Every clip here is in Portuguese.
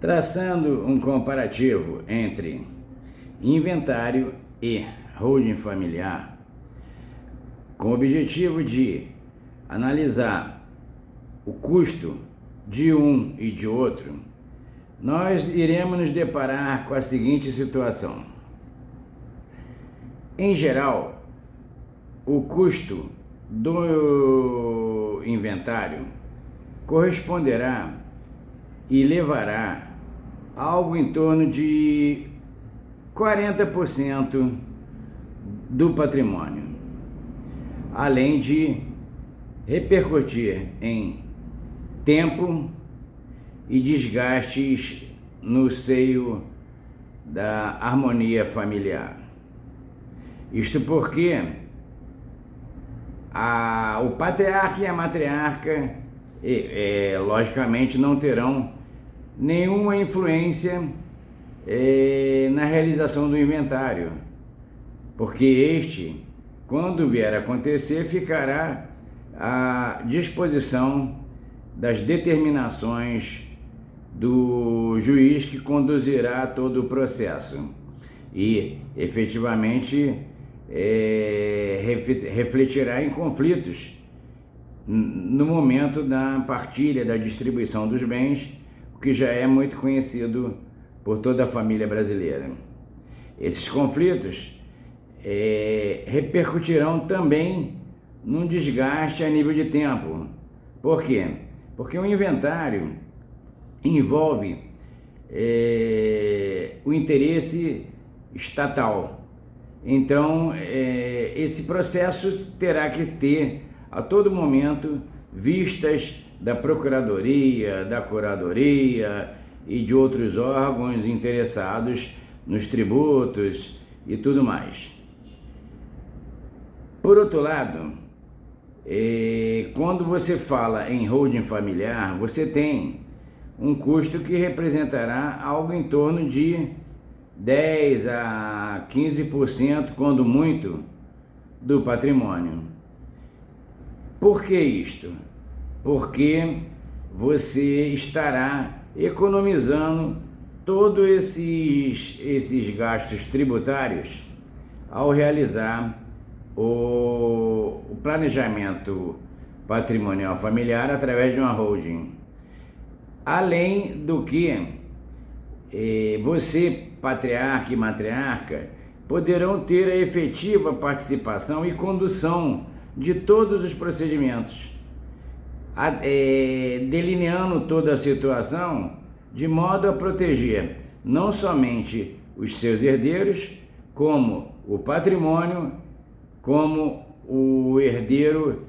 Traçando um comparativo entre inventário e holding familiar, com o objetivo de analisar o custo de um e de outro, nós iremos nos deparar com a seguinte situação. Em geral, o custo do inventário corresponderá e levará algo em torno de 40% do patrimônio, além de repercutir em tempo e desgastes no seio da harmonia familiar. Isto porque o patriarca e a matriarca, logicamente, não terão nenhuma influência na realização do inventário, porque este, quando vier a acontecer, ficará à disposição das determinações do juiz que conduzirá todo o processo e, efetivamente, refletirá em conflitos no momento da partilha, da distribuição dos bens, o que já é muito conhecido por toda a família brasileira. Esses conflitos repercutirão também num desgaste a nível de tempo. Por quê? Porque o inventário envolve o interesse estatal. Então, esse processo terá que ter a todo momento vistas da Procuradoria, da Curadoria e de outros órgãos interessados nos tributos e tudo mais. Por outro lado, quando você fala em holding familiar, você tem um custo que representará algo em torno de 10 a 15%, quando muito, do patrimônio. Por que isto? Porque você estará economizando todos esses gastos tributários ao realizar o planejamento patrimonial familiar através de uma holding. Além do que você, patriarca e matriarca, poderão ter a efetiva participação e condução de todos os procedimentos, delineando toda a situação de modo a proteger não somente os seus herdeiros, como o patrimônio, como o herdeiro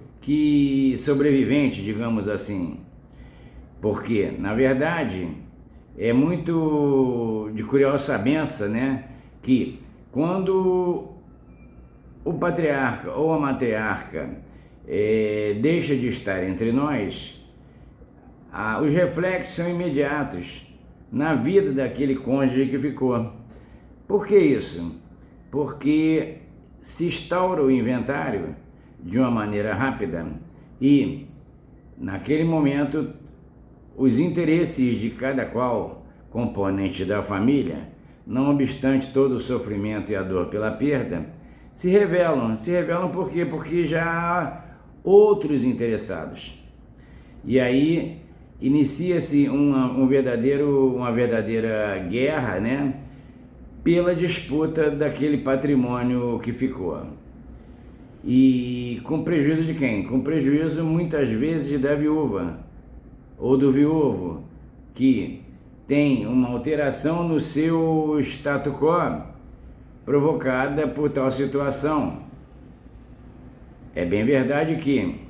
sobrevivente, digamos assim. Porque, na verdade, é muito de curiosa sabença, né, que quando o patriarca ou a matriarca deixa de estar entre nós, os reflexos são imediatos na vida daquele cônjuge que ficou. Por que isso? Porque se instaura o inventário de uma maneira rápida e, naquele momento, os interesses de cada qual componente da família, não obstante todo o sofrimento e a dor pela perda, se revelam. Se revelam por quê? Porque já há outros interessados. E aí inicia-se uma verdadeira guerra, né, pela disputa daquele patrimônio que ficou. E com prejuízo de quem? Com prejuízo, muitas vezes, da viúva ou do viúvo, que tem uma alteração no seu status quo provocada por tal situação. É bem verdade que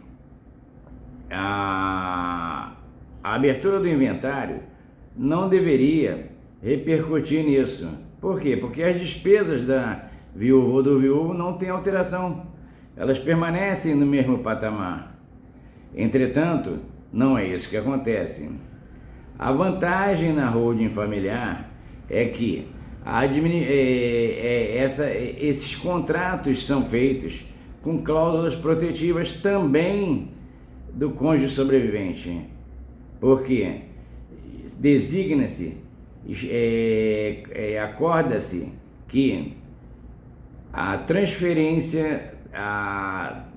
a abertura do inventário não deveria repercutir nisso. Por quê? Porque as despesas da viúva ou do viúvo não têm alteração. Elas permanecem no mesmo patamar. Entretanto, não é isso que acontece. A vantagem na holding familiar é que esses contratos são feitos com cláusulas protetivas também do cônjuge sobrevivente, porque designa-se acorda-se que a transferência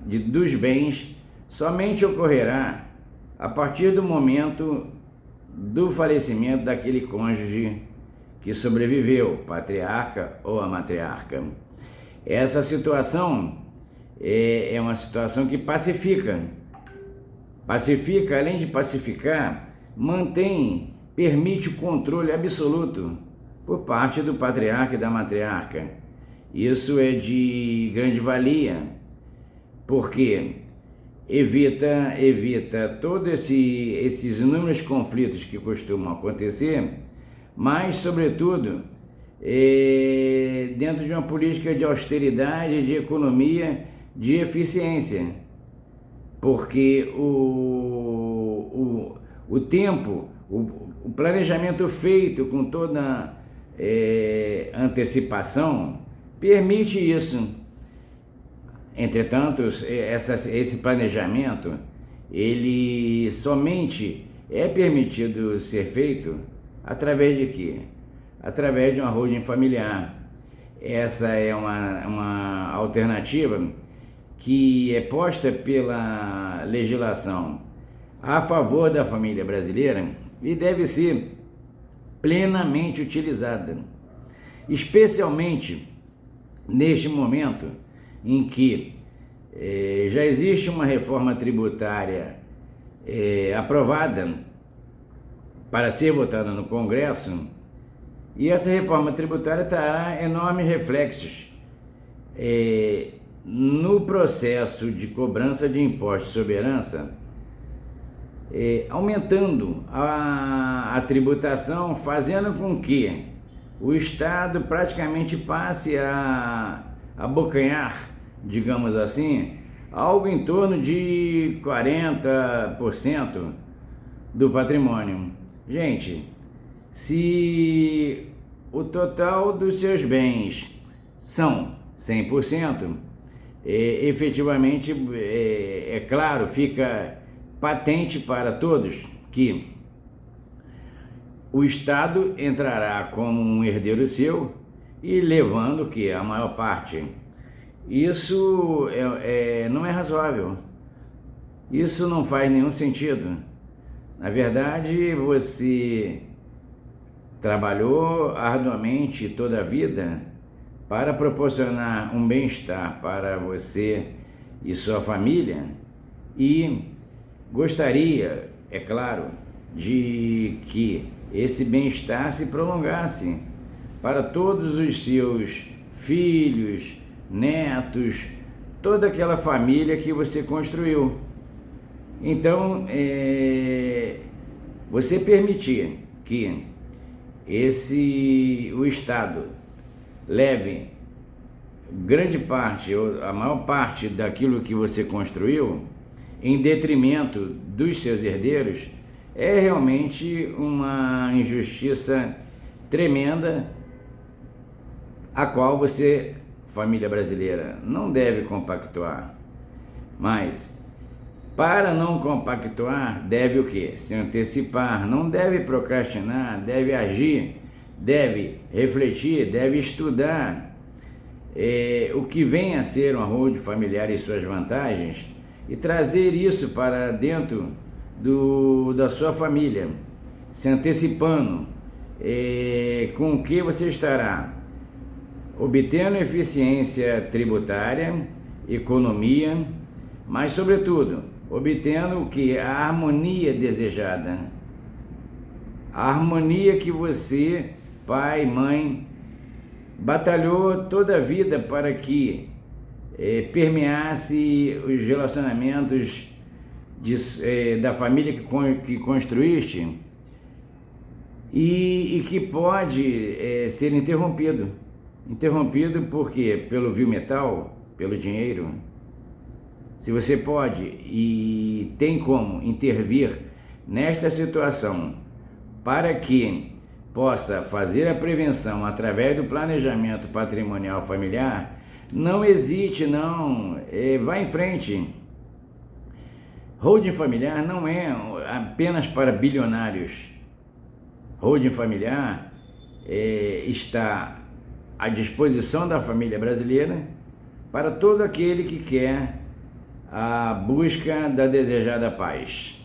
dos bens somente ocorrerá a partir do momento do falecimento daquele cônjuge que sobreviveu, patriarca ou a matriarca. Essa situação é uma situação que pacifica, além de pacificar, permite o controle absoluto por parte do patriarca e da matriarca. Isso é de grande valia, porque evita todos esses inúmeros conflitos que costumam acontecer, mas, sobretudo, dentro de uma política de austeridade, de economia, de eficiência, porque o tempo, o planejamento feito com toda antecipação permite isso. Entretanto, esse planejamento, ele somente é permitido ser feito através de quê? Através de uma holding familiar. Essa é uma alternativa que é posta pela legislação a favor da família brasileira e deve ser plenamente utilizada, especialmente neste momento em que já existe uma reforma tributária aprovada para ser votada no Congresso, e essa reforma tributária terá enormes reflexos no processo de cobrança de impostos sobre herança, aumentando a tributação, fazendo com que o Estado praticamente passe a abocanhar, digamos assim, algo em torno de 40% do patrimônio. Gente, se o total dos seus bens são 100%, efetivamente, é claro, fica patente para todos que o Estado entrará como um herdeiro seu e levando que a maior parte. Isso não é razoável, isso não faz nenhum sentido. Na verdade, você trabalhou arduamente toda a vida para proporcionar um bem-estar para você e sua família e gostaria, é claro, de que esse bem-estar se prolongasse para todos os seus filhos, netos, toda aquela família que você construiu. Então, você permitir que o Estado leve grande parte, ou a maior parte daquilo que você construiu, em detrimento dos seus herdeiros, é realmente uma injustiça tremenda, a qual você, família brasileira, não deve compactuar. Mas, para não compactuar, deve o quê? Se antecipar, não deve procrastinar, deve agir, deve refletir, deve estudar o que vem a ser uma holding familiar e suas vantagens e trazer isso para dentro da sua família, se antecipando com o que você estará obtendo eficiência tributária, economia, mas sobretudo obtendo o que? A harmonia desejada, a harmonia que você, pai, mãe, batalhou toda a vida para que permeasse os relacionamentos da família que construíste e que pode ser interrompido. Interrompido por quê? Pelo vil metal, pelo dinheiro. Se você pode e tem como intervir nesta situação para que possa fazer a prevenção através do planejamento patrimonial familiar, não hesite, não, vá em frente. Holding familiar não é apenas para bilionários. Holding familiar está à disposição da família brasileira para todo aquele que quer a busca da desejada paz.